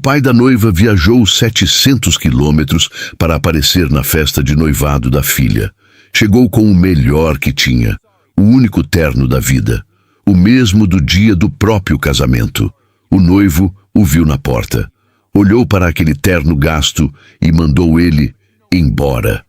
pai da noiva viajou 700 quilômetros para aparecer na festa de noivado da filha. Chegou com o melhor que tinha, o único terno da vida, o mesmo do dia do próprio casamento. O noivo o viu na porta, olhou para aquele terno gasto e mandou ele embora.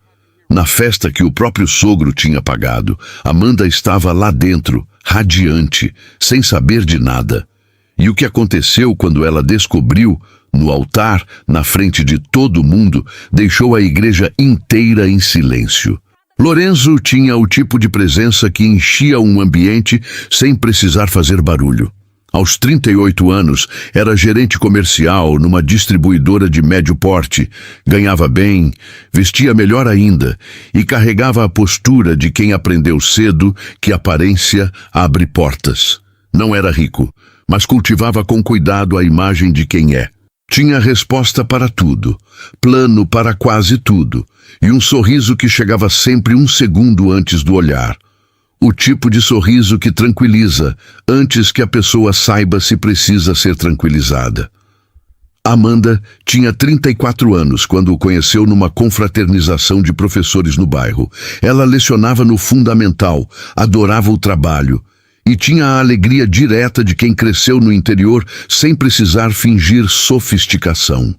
Na festa que o próprio sogro tinha pagado, Amanda estava lá dentro, radiante, sem saber de nada. E o que aconteceu quando ela descobriu, no altar, na frente de todo mundo, deixou a igreja inteira em silêncio. Lorenzo tinha o tipo de presença que enchia um ambiente sem precisar fazer barulho. Aos 38 anos, era gerente comercial numa distribuidora de médio porte, ganhava bem, vestia melhor ainda e carregava a postura de quem aprendeu cedo que aparência abre portas. Não era rico, mas cultivava com cuidado a imagem de quem é. Tinha resposta para tudo, plano para quase tudo, e um sorriso que chegava sempre um segundo antes do olhar. O tipo de sorriso que tranquiliza, antes que a pessoa saiba se precisa ser tranquilizada. Amanda tinha 34 anos quando o conheceu numa confraternização de professores no bairro. Ela lecionava no fundamental, adorava o trabalho e tinha a alegria direta de quem cresceu no interior sem precisar fingir sofisticação.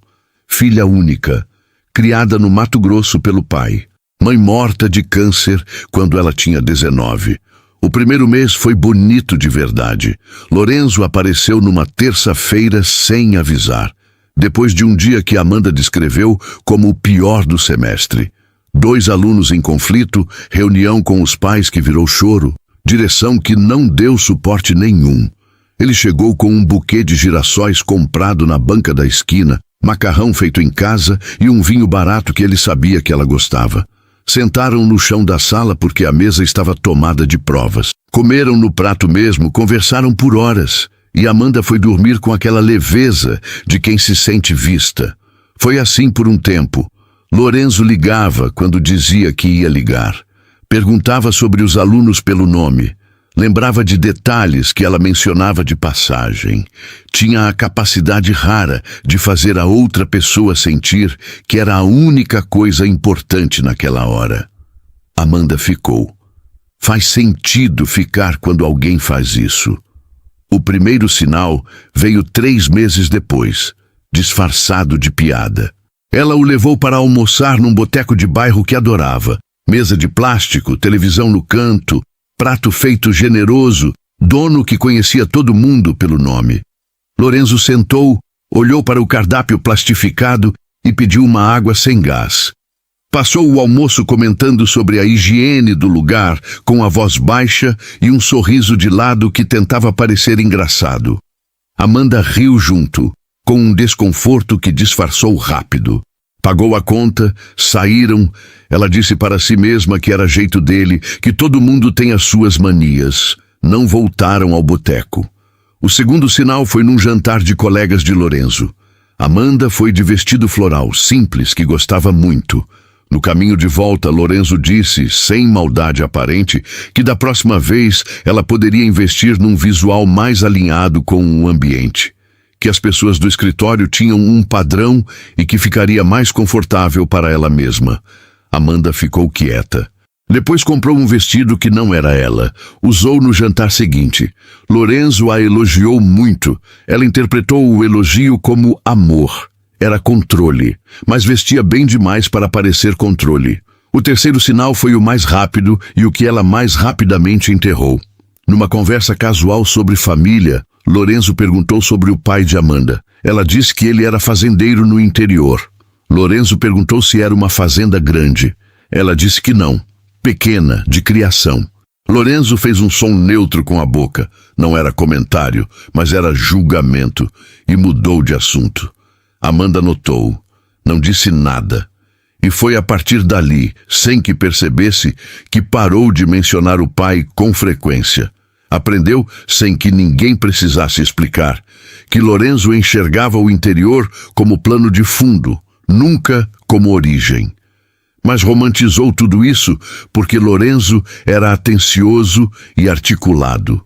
Filha única, criada no Mato Grosso pelo pai. Mãe morta de câncer quando ela tinha 19. O primeiro mês foi bonito de verdade. Lorenzo apareceu numa terça-feira sem avisar, depois de um dia que Amanda descreveu como o pior do semestre. 2 alunos em conflito, reunião com os pais que virou choro, direção que não deu suporte nenhum. Ele chegou com um buquê de girassóis comprado na banca da esquina, macarrão feito em casa e um vinho barato que ele sabia que ela gostava. Sentaram no chão da sala porque a mesa estava tomada de provas. Comeram no prato mesmo, conversaram por horas. E Amanda foi dormir com aquela leveza de quem se sente vista. Foi assim por um tempo. Lorenzo ligava quando dizia que ia ligar. Perguntava sobre os alunos pelo nome. Lembrava de detalhes que ela mencionava de passagem. Tinha a capacidade rara de fazer a outra pessoa sentir que era a única coisa importante naquela hora. Amanda ficou. Faz sentido ficar quando alguém faz isso. O primeiro sinal veio 3 meses depois, disfarçado de piada. Ela o levou para almoçar num boteco de bairro que adorava. Mesa de plástico, televisão no canto, prato feito generoso, dono que conhecia todo mundo pelo nome. Lorenzo sentou, olhou para o cardápio plastificado e pediu uma água sem gás. Passou o almoço comentando sobre a higiene do lugar, com a voz baixa e um sorriso de lado que tentava parecer engraçado. Amanda riu junto, com um desconforto que disfarçou rápido. Pagou a conta, saíram. Ela disse para si mesma que era jeito dele, que todo mundo tem as suas manias. Não voltaram ao boteco. O segundo sinal foi num jantar de colegas de Lorenzo. Amanda foi de vestido floral, simples, que gostava muito. No caminho de volta, Lorenzo disse, sem maldade aparente, que da próxima vez ela poderia investir num visual mais alinhado com o ambiente. Que as pessoas do escritório tinham um padrão e que ficaria mais confortável para ela mesma. Amanda ficou quieta. Depois comprou um vestido que não era ela. Usou no jantar seguinte. Lorenzo a elogiou muito. Ela interpretou o elogio como amor. Era controle, mas vestia bem demais para parecer controle. O terceiro sinal foi o mais rápido e o que ela mais rapidamente enterrou. Numa conversa casual sobre família, Lorenzo perguntou sobre o pai de Amanda. Ela disse que ele era fazendeiro no interior. Lorenzo perguntou se era uma fazenda grande. Ela disse que não, pequena, de criação. Lorenzo fez um som neutro com a boca. Não era comentário, mas era julgamento, e mudou de assunto. Amanda notou, não disse nada. E foi a partir dali, sem que percebesse, que parou de mencionar o pai com frequência. Aprendeu, sem que ninguém precisasse explicar, que Lorenzo enxergava o interior como plano de fundo, nunca como origem. Mas romantizou tudo isso porque Lorenzo era atencioso e articulado,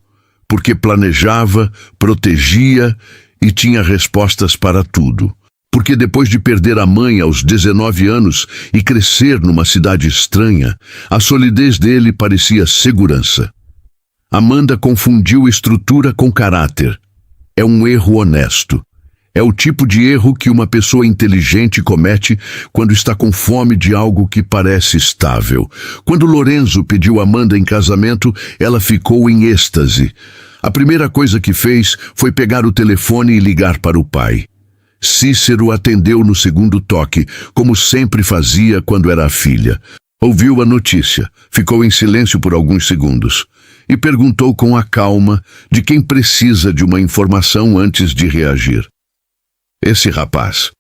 porque planejava, protegia e tinha respostas para tudo. porque depois de perder a mãe aos 19 anos e crescer numa cidade estranha, a solidez dele parecia segurança. Amanda confundiu estrutura com caráter. É um erro honesto. É o tipo de erro que uma pessoa inteligente comete quando está com fome de algo que parece estável. Quando Lorenzo pediu Amanda em casamento, ela ficou em êxtase. A primeira coisa que fez foi pegar o telefone e ligar para o pai. Cícero atendeu no segundo toque, como sempre fazia quando era a filha. Ouviu a notícia, ficou em silêncio por alguns segundos e perguntou com a calma de quem precisa de uma informação antes de reagir. Esse rapaz,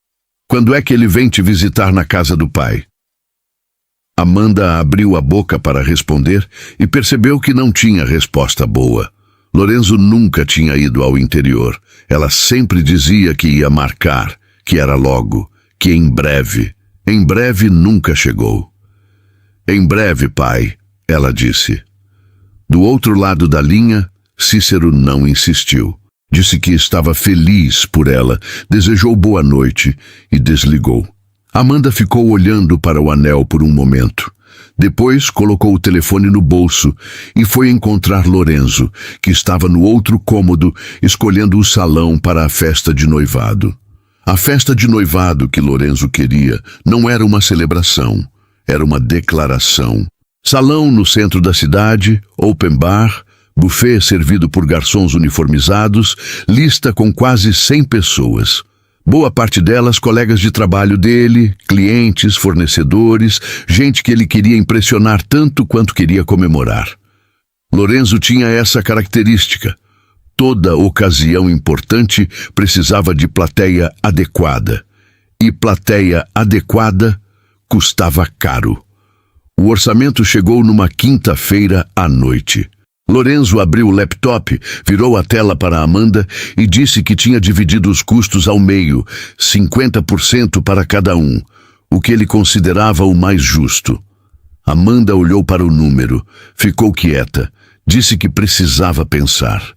quando é que ele vem te visitar na casa do pai? Amanda abriu a boca para responder e percebeu que não tinha resposta boa. Lorenzo nunca tinha ido ao interior. Ela sempre dizia que ia marcar, que era logo, que em breve. Em breve nunca chegou. Em breve, pai, ela disse. Do outro lado da linha, Cícero não insistiu. Disse que estava feliz por ela, desejou boa noite e desligou. Amanda ficou olhando para o anel por um momento. Depois colocou o telefone no bolso e foi encontrar Lorenzo, que estava no outro cômodo, escolhendo o salão para a festa de noivado. A festa de noivado que Lorenzo queria não era uma celebração, era uma declaração. Salão no centro da cidade, open bar, buffet servido por garçons uniformizados, lista com quase 100 pessoas. Boa parte delas colegas de trabalho dele, clientes, fornecedores, gente que ele queria impressionar tanto quanto queria comemorar. Lorenzo tinha essa característica. Toda ocasião importante precisava de plateia adequada. E plateia adequada custava caro. O orçamento chegou numa quinta-feira à noite. Lorenzo abriu o laptop, virou a tela para Amanda e disse que tinha dividido os custos ao meio, 50% para cada um, o que ele considerava o mais justo. Amanda olhou para o número, ficou quieta, disse que precisava pensar.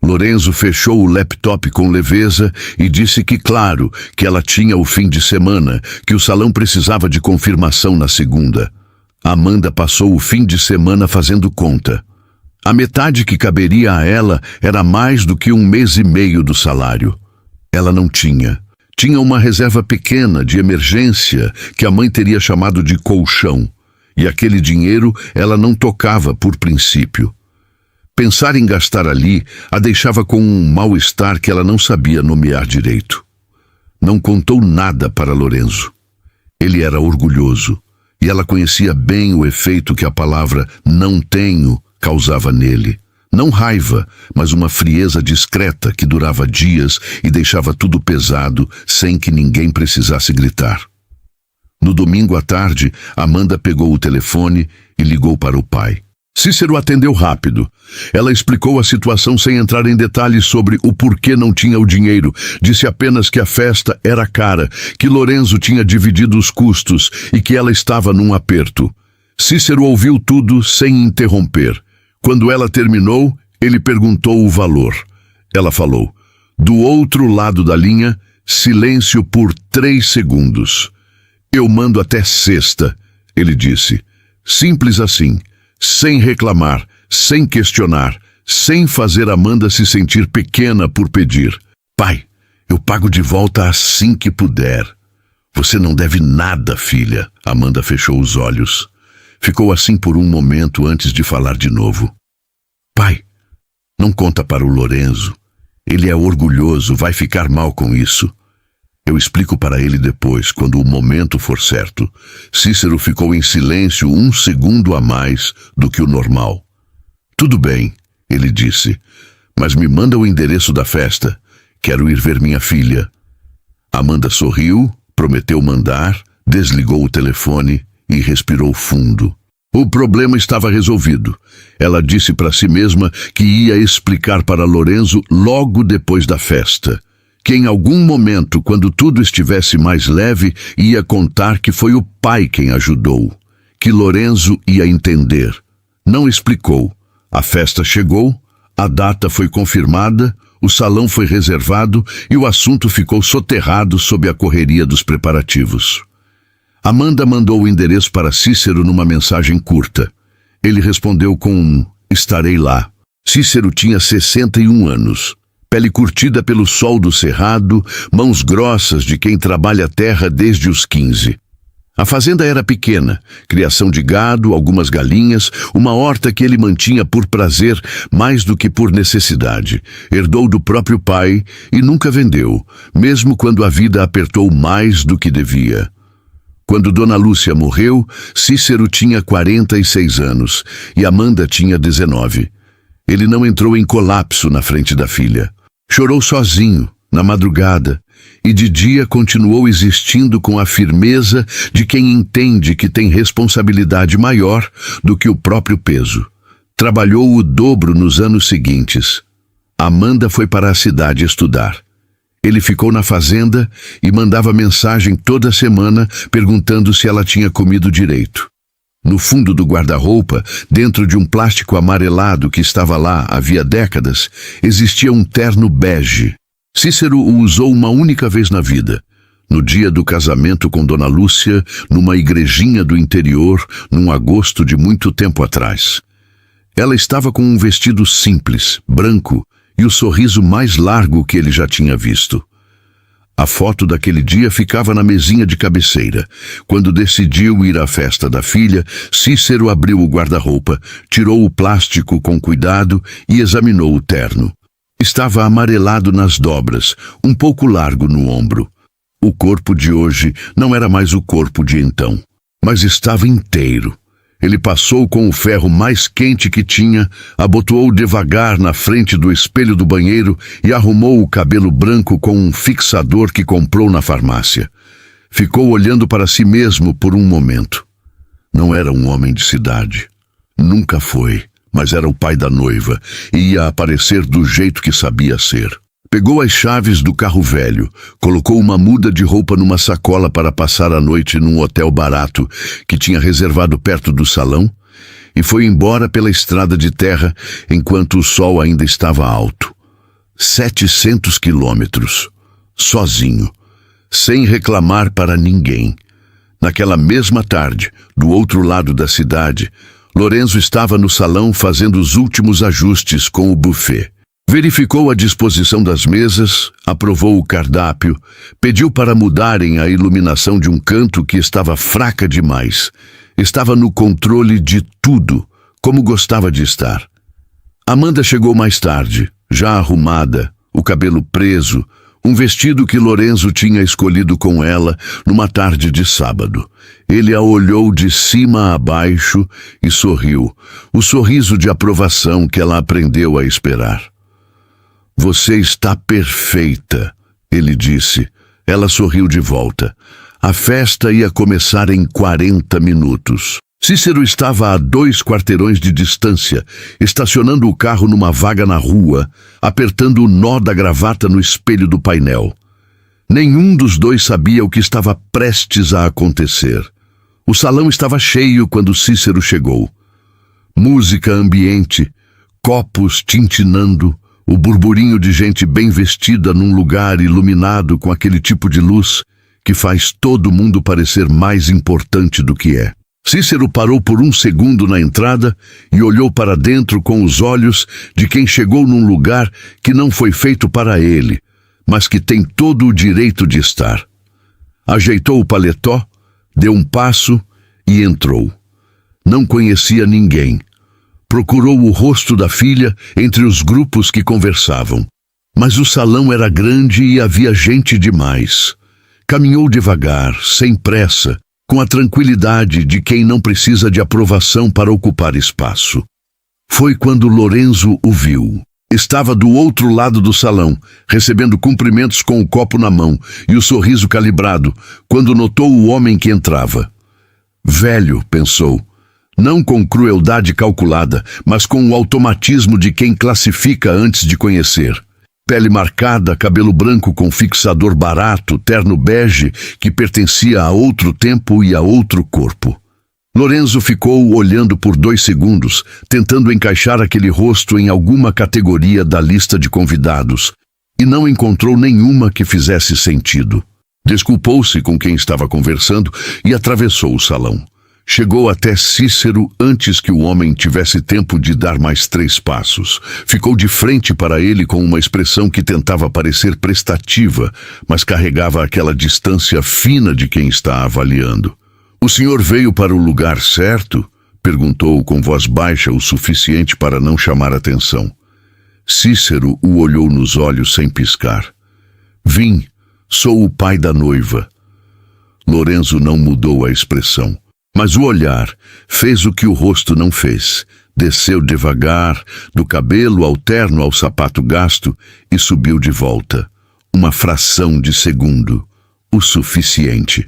Lorenzo fechou o laptop com leveza e disse que, claro, que ela tinha o fim de semana, que o salão precisava de confirmação na segunda. Amanda passou o fim de semana fazendo conta. A metade que caberia a ela era mais do que 1 mês e meio do salário. Ela não tinha. Tinha uma reserva pequena de emergência que a mãe teria chamado de colchão. E aquele dinheiro ela não tocava por princípio. Pensar em gastar ali a deixava com um mal-estar que ela não sabia nomear direito. Não contou nada para Lorenzo. Ele era orgulhoso. E ela conhecia bem o efeito que a palavra não tenho causava nele. Não raiva, mas uma frieza discreta que durava dias e deixava tudo pesado sem que ninguém precisasse gritar. No domingo à tarde, Amanda pegou o telefone e ligou para o pai. Cícero atendeu rápido. Ela explicou a situação sem entrar em detalhes sobre o porquê não tinha o dinheiro. Disse apenas que a festa era cara, que Lorenzo tinha dividido os custos e que ela estava num aperto. Cícero ouviu tudo sem interromper. Quando ela terminou, ele perguntou o valor. Ela falou. Do outro lado da linha, silêncio por 3 segundos. Eu mando até sexta, ele disse. Simples assim, sem reclamar, sem questionar, sem fazer Amanda se sentir pequena por pedir. Pai, eu pago de volta assim que puder. Você não deve nada, filha. Amanda fechou os olhos. Ficou assim por um momento antes de falar de novo. Pai, não conta para o Lorenzo. Ele é orgulhoso, vai ficar mal com isso. Eu explico para ele depois, quando o momento for certo. Cícero ficou em silêncio 1 segundo a mais do que o normal. Tudo bem, ele disse, mas me manda o endereço da festa. Quero ir ver minha filha. Amanda sorriu, prometeu mandar, desligou o telefone e respirou fundo. O problema estava resolvido. Ela disse para si mesma que ia explicar para Lorenzo logo depois da festa. Que em algum momento, quando tudo estivesse mais leve, ia contar que foi o pai quem ajudou. Que Lorenzo ia entender. Não explicou. A festa chegou, a data foi confirmada, O salão foi reservado e o assunto ficou soterrado sob a correria dos preparativos. Amanda mandou o endereço para Cícero numa mensagem curta. Ele respondeu com um "estarei lá". Cícero tinha 61 anos. Pele curtida pelo sol do cerrado, mãos grossas de quem trabalha a terra desde os 15. A fazenda era pequena, criação de gado, algumas galinhas, uma horta que ele mantinha por prazer mais do que por necessidade. Herdou do próprio pai e nunca vendeu, mesmo quando a vida apertou mais do que devia. Quando Dona Lúcia morreu, Cícero tinha 46 anos e Amanda tinha 19. Ele não entrou em colapso na frente da filha. Chorou sozinho, na madrugada, e de dia continuou existindo com a firmeza de quem entende que tem responsabilidade maior do que o próprio peso. Trabalhou o dobro nos anos seguintes. Amanda foi para a cidade estudar. Ele ficou na fazenda e mandava mensagem toda semana perguntando se ela tinha comido direito. No fundo do guarda-roupa, dentro de um plástico amarelado que estava lá havia décadas, existia um terno bege. Cícero o usou uma única vez na vida, no dia do casamento com Dona Lúcia, numa igrejinha do interior, num agosto de muito tempo atrás. Ela estava com um vestido simples, branco, e o sorriso mais largo que ele já tinha visto. A foto daquele dia ficava na mesinha de cabeceira. Quando decidiu ir à festa da filha, Cícero abriu o guarda-roupa, tirou o plástico com cuidado e examinou o terno. Estava amarelado nas dobras, um pouco largo no ombro. O corpo de hoje não era mais o corpo de então, mas estava inteiro. Ele passou com o ferro mais quente que tinha, abotoou devagar na frente do espelho do banheiro e arrumou o cabelo branco com um fixador que comprou na farmácia. Ficou olhando para si mesmo por um momento. Não era um homem de cidade. Nunca foi, mas era o pai da noiva e ia aparecer do jeito que sabia ser. Pegou as chaves do carro velho, colocou uma muda de roupa numa sacola para passar a noite num hotel barato que tinha reservado perto do salão e foi embora pela estrada de terra enquanto o sol ainda estava alto. 700 quilômetros, sozinho, sem reclamar para ninguém. Naquela mesma tarde, do outro lado da cidade, Lorenzo estava no salão fazendo os últimos ajustes com o buffet. Verificou a disposição das mesas, aprovou o cardápio, pediu para mudarem a iluminação de um canto que estava fraca demais. Estava no controle de tudo, como gostava de estar. Amanda chegou mais tarde, já arrumada, o cabelo preso, um vestido que Lorenzo tinha escolhido com ela numa tarde de sábado. Ele a olhou de cima a baixo e sorriu, o sorriso de aprovação que ela aprendeu a esperar. "Você está perfeita", ele disse. Ela sorriu de volta. A festa ia começar em 40 minutos. Cícero estava a 2 quarteirões de distância, estacionando o carro numa vaga na rua, apertando o nó da gravata no espelho do painel. Nenhum dos dois sabia o que estava prestes a acontecer. O salão estava cheio quando Cícero chegou. Música ambiente, copos tintinando, o burburinho de gente bem vestida num lugar iluminado com aquele tipo de luz que faz todo mundo parecer mais importante do que é. Cícero parou por um segundo na entrada e olhou para dentro com os olhos de quem chegou num lugar que não foi feito para ele, mas que tem todo o direito de estar. Ajeitou o paletó, deu um passo e entrou. Não conhecia ninguém. Procurou o rosto da filha entre os grupos que conversavam. Mas o salão era grande e havia gente demais. Caminhou devagar, sem pressa, com a tranquilidade de quem não precisa de aprovação para ocupar espaço. Foi quando Lorenzo o viu. Estava do outro lado do salão, recebendo cumprimentos com o copo na mão e o sorriso calibrado, quando notou o homem que entrava. Velho, pensou. Não com crueldade calculada, mas com o automatismo de quem classifica antes de conhecer. Pele marcada, cabelo branco com fixador barato, terno bege que pertencia a outro tempo e a outro corpo. Lorenzo ficou olhando por 2 segundos, tentando encaixar aquele rosto em alguma categoria da lista de convidados, e não encontrou nenhuma que fizesse sentido. Desculpou-se com quem estava conversando e atravessou o salão. Chegou até Cícero antes que o homem tivesse tempo de dar mais 3 passos. Ficou de frente para ele com uma expressão que tentava parecer prestativa, mas carregava aquela distância fina de quem está avaliando. "O senhor veio para o lugar certo?" perguntou com voz baixa o suficiente para não chamar atenção. Cícero o olhou nos olhos sem piscar. "Vim, sou o pai da noiva." Lorenzo não mudou a expressão, mas o olhar fez o que o rosto não fez. Desceu devagar, do cabelo ao terno ao sapato gasto, e subiu de volta. Uma fração de segundo, o suficiente.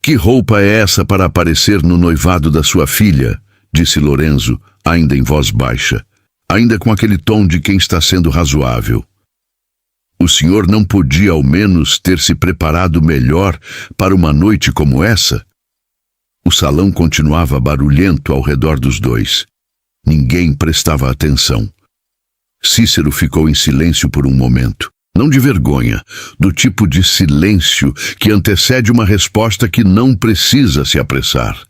"Que roupa é essa para aparecer no noivado da sua filha?" disse Lorenzo, ainda em voz baixa, ainda com aquele tom de quem está sendo razoável. "O senhor não podia ao menos ter se preparado melhor para uma noite como essa?" O salão continuava barulhento ao redor dos dois. Ninguém prestava atenção. Cícero ficou em silêncio por um momento. Não de vergonha, do tipo de silêncio que antecede uma resposta que não precisa se apressar.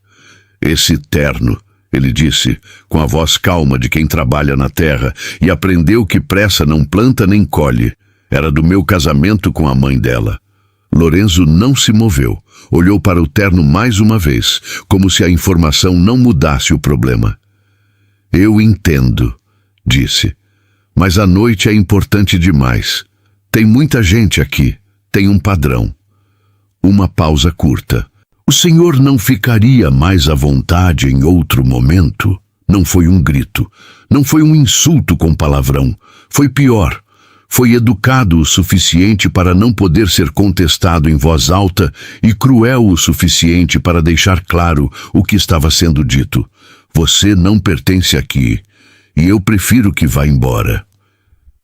"Esse terno", ele disse, com a voz calma de quem trabalha na terra e aprendeu que pressa não planta nem colhe, "era do meu casamento com a mãe dela." Lorenzo não se moveu, olhou para o terno mais uma vez, como se a informação não mudasse o problema. "Eu entendo", disse, "mas a noite é importante demais. Tem muita gente aqui, tem um padrão." Uma pausa curta. "O senhor não ficaria mais à vontade em outro momento?" Não foi um grito, não foi um insulto com palavrão, foi pior. Foi educado o suficiente para não poder ser contestado em voz alta e cruel o suficiente para deixar claro o que estava sendo dito. "Você não pertence aqui, e eu prefiro que vá embora."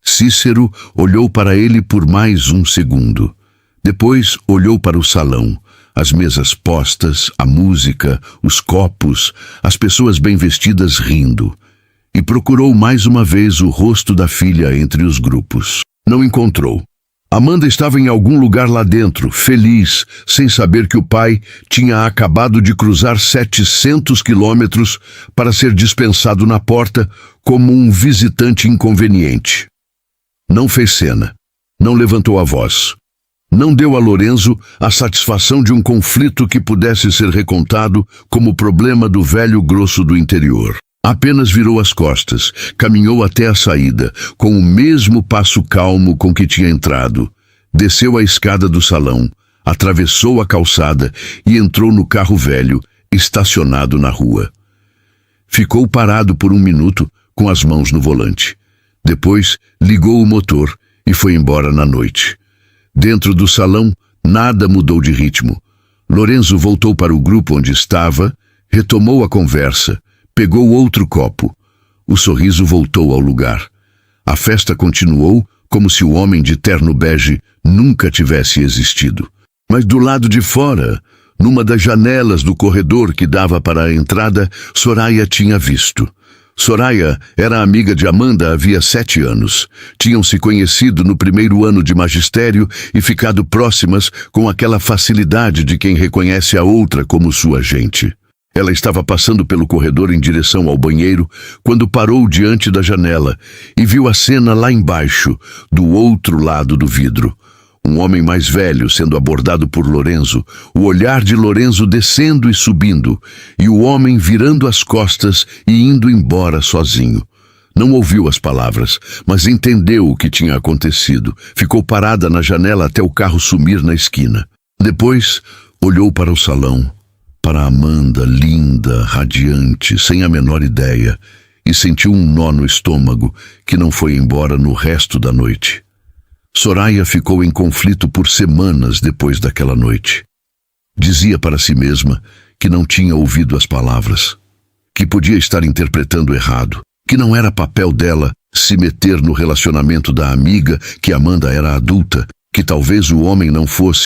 Cícero olhou para ele por mais um segundo. Depois olhou para o salão, as mesas postas, a música, os copos, as pessoas bem vestidas rindo, e procurou mais uma vez o rosto da filha entre os grupos. Não encontrou. Amanda estava em algum lugar lá dentro, feliz, sem saber que o pai tinha acabado de cruzar 700 quilômetros para ser dispensado na porta como um visitante inconveniente. Não fez cena, não levantou a voz. Não deu a Lorenzo a satisfação de um conflito que pudesse ser recontado como problema do velho grosso do interior. Apenas virou as costas, caminhou até a saída, com o mesmo passo calmo com que tinha entrado. Desceu a escada do salão, atravessou a calçada e entrou no carro velho, estacionado na rua. Ficou parado por um minuto, com as mãos no volante. Depois, ligou o motor e foi embora na noite. Dentro do salão, nada mudou de ritmo. Lorenzo voltou para o grupo onde estava, retomou a conversa, pegou outro copo. O sorriso voltou ao lugar. A festa continuou como se o homem de terno bege nunca tivesse existido. Mas do lado de fora, numa das janelas do corredor que dava para a entrada, Soraya tinha visto. Soraya era amiga de Amanda havia 7 anos. Tinham se conhecido no primeiro ano de magistério e ficado próximas com aquela facilidade de quem reconhece a outra como sua gente. Ela estava passando pelo corredor em direção ao banheiro quando parou diante da janela e viu a cena lá embaixo, do outro lado do vidro. Um homem mais velho sendo abordado por Lorenzo, o olhar de Lorenzo descendo e subindo, e o homem virando as costas e indo embora sozinho. Não ouviu as palavras, mas entendeu o que tinha acontecido. Ficou parada na janela até o carro sumir na esquina. Depois, olhou para o salão, para Amanda, linda, radiante, sem a menor ideia, e sentiu um nó no estômago que não foi embora no resto da noite. Soraya ficou em conflito por semanas depois daquela noite. Dizia para si mesma que não tinha ouvido as palavras, que podia estar interpretando errado, que não era papel dela se meter no relacionamento da amiga, que Amanda era adulta, que talvez o homem não fosse